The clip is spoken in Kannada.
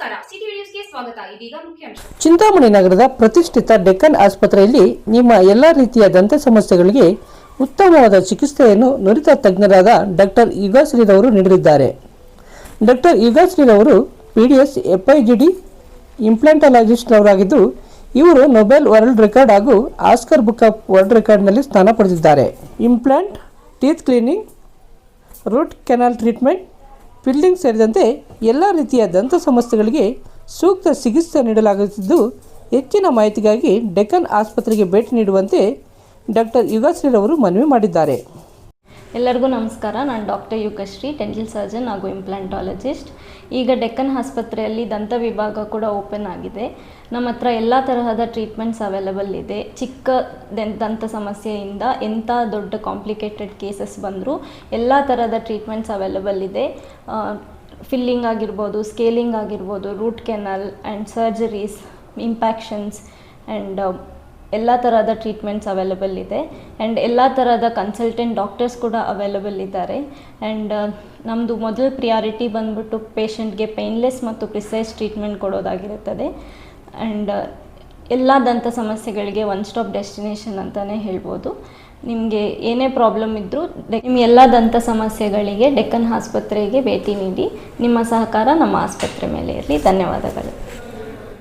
ನಮಸ್ಕಾರ, ಸಿಟಿ ವಿಡಿಯೋಸ್ಗೆ ಸ್ವಾಗತ. ಇದೀಗ ಮುಖ್ಯಾಂಶ. ಚಿಂತಾಮಣಿ ನಗರದ ಪ್ರತಿಷ್ಠಿತ ಡೆಕ್ಕನ್ ಆಸ್ಪತ್ರೆಯಲ್ಲಿ ನಿಮ್ಮ ಎಲ್ಲ ರೀತಿಯ ದಂತ ಸಮಸ್ಯೆಗಳಿಗೆ ಉತ್ತಮವಾದ ಚಿಕಿತ್ಸೆಯನ್ನು ನುರಿತ ತಜ್ಞರಾದ ಡಾಕ್ಟರ್ ಯುಗಶ್ರೀರವರು ನೀಡಲಿದ್ದಾರೆ. ಡಾಕ್ಟರ್ ಯುಗಶ್ರೀರವರು PDS FIGD ಇಂಪ್ಲಾಂಟಾಲಜಿಸ್ಟ್ ಅವರಾಗಿದ್ದು, ಇವರು ನೊಬೆಲ್ ವರ್ಲ್ಡ್ ರೆಕಾರ್ಡ್ ಹಾಗೂ ಆಸ್ಕರ್ ಬುಕ್ ಆಫ್ ವರ್ಲ್ಡ್ ರೆಕಾರ್ಡ್ನಲ್ಲಿ ಸ್ಥಾನ ಪಡೆದಿದ್ದಾರೆ. Implant, teeth cleaning, root canal treatment, filling ಸೇರಿದಂತೆ ಎಲ್ಲ ರೀತಿಯ ದಂತ ಸಮಸ್ಯೆಗಳಿಗೆ ಸೂಕ್ತ ಚಿಕಿತ್ಸೆ ನೀಡಲಾಗುತ್ತಿದ್ದು, ಹೆಚ್ಚಿನ ಮಾಹಿತಿಗಾಗಿ ಡೆಕ್ಕನ್ ಆಸ್ಪತ್ರೆಗೆ ಭೇಟಿ ನೀಡುವಂತೆ ಡಾಕ್ಟರ್ ಯುಗಶ್ರೀರವರು ಮನವಿ ಮಾಡಿದ್ದಾರೆ. ಎಲ್ಲರಿಗೂ ನಮಸ್ಕಾರ. ನಾನು ಡಾಕ್ಟರ್ ಯುಗಶ್ರೀ, ಡೆಂಟಲ್ ಸರ್ಜನ್ ಹಾಗೂ ಇಂಪ್ಲಾಂಟಾಲಜಿಸ್ಟ್. ಈಗ ಡೆಕ್ಕನ್ ಆಸ್ಪತ್ರೆಯಲ್ಲಿ ದಂತ ವಿಭಾಗ ಕೂಡ ಓಪನ್ ಆಗಿದೆ. ನಮ್ಮ ಹತ್ರ ಎಲ್ಲ ತರಹದ ಟ್ರೀಟ್ಮೆಂಟ್ಸ್ ಅವೈಲಬಲ್ ಇದೆ. ಚಿಕ್ಕ ದಂತ ಸಮಸ್ಯೆಯಿಂದ ಎಂಥ ದೊಡ್ಡ ಕಾಂಪ್ಲಿಕೇಟೆಡ್ ಕೇಸಸ್ ಬಂದರೂ ಎಲ್ಲ ಥರದ ಟ್ರೀಟ್ಮೆಂಟ್ಸ್ ಅವೈಲಬಲ್ ಇದೆ. ಫಿಲ್ಲಿಂಗ್ ಆಗಿರ್ಬೋದು, ಸ್ಕೇಲಿಂಗ್ ಆಗಿರ್ಬೋದು, root canal and surgeries, impactions and ಎಲ್ಲ ಥರದ ಟ್ರೀಟ್ಮೆಂಟ್ಸ್ ಅವೈಲಬಲ್ ಇದೆ. ಆ್ಯಂಡ್ ಎಲ್ಲ ಥರದ ಕನ್ಸಲ್ಟೆಂಟ್ ಡಾಕ್ಟರ್ಸ್ ಕೂಡ ಅವೈಲಬಲ್ ಇದ್ದಾರೆ. ಆ್ಯಂಡ್ ನಮ್ಮದು ಮೊದಲ ಪ್ರಿಯಾರಿಟಿ ಬಂದ್ಬಿಟ್ಟು ಪೇಷಂಟ್ಗೆ ಪೇನ್ಲೆಸ್ ಮತ್ತು ಪ್ರಿಸೈಸ್ ಟ್ರೀಟ್ಮೆಂಟ್ ಕೊಡೋದಾಗಿರುತ್ತದೆ. ಆ್ಯಂಡ್ ಎಲ್ಲ ದಂತ ಸಮಸ್ಯೆಗಳಿಗೆ ಒನ್ ಸ್ಟಾಪ್ ಡೆಸ್ಟಿನೇಷನ್ ಅಂತಲೇ ಹೇಳ್ಬೋದು. ನಿಮಗೆ ಏನೇ ಪ್ರಾಬ್ಲಮ್ ಇದ್ದರೂ ನಿಮ್ಮ ಎಲ್ಲ ದಂತ ಸಮಸ್ಯೆಗಳಿಗೆ ಡೆಕ್ಕನ್ ಆಸ್ಪತ್ರೆಗೆ ಭೇಟಿ ನೀಡಿ. ನಿಮ್ಮ ಸಹಕಾರ ನಮ್ಮ ಆಸ್ಪತ್ರೆ ಮೇಲೆ ಇರಲಿ. ಧನ್ಯವಾದಗಳು.